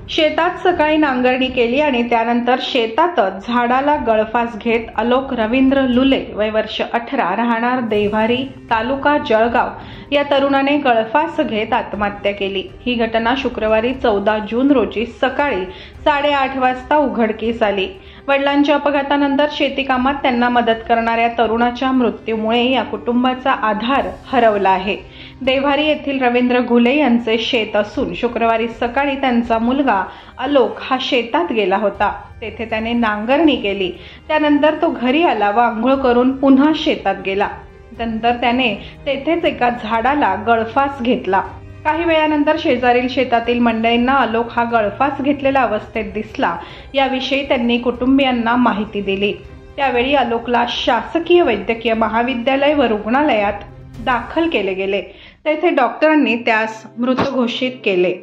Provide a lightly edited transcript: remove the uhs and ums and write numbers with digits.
शेतात सकाळी नांगरणी केली आणि त्यानंतर शेतातच झाडाला गळफास घेत आलोक रवींद्र लुले वय वर्ष 18 राहणार देव्हारी तालुका जळगाव या तरुणाने गळफास घेत आत्महत्या केली। ही घटना शुक्रवारी 14 जून रोजी सकाळी 8:30 वाजता उघडकीस आली। वडिलांच्या अपघातानंतर शेती कामात त्यांना मदत करणाऱ्या तरुणाच्या मृत्यूमुळे या कुटुंबाचा आधार हरवला आहे। देव्हारी येथील रवींद्र घुले यांचे शेत असून शुक्रवारी सकाळी त्यांचा मुलगा आलोक हा शेतात गेला होता। तेथे त्याने नांगरणी केली। त्यानंतर तो घरी आला व आंघोळ करून पुन्हा शेतात गेला। नंतर त्याने तेथेच एका झाडाला गळफास घेतला। काही वेळानंतर शेजारील शेतातील मंडळींना आलोक हा गळफास घेतलेल्या अवस्थेत दिसला। याविषयी त्यांनी कुटुंबियांना माहिती दिली। त्यावेळी आलोकला शासकीय वैद्यकीय महाविद्यालय व रुग्णालयात दाखल केले गेले। तेथे डॉक्टरांनी त्यास मृत घोषित केले।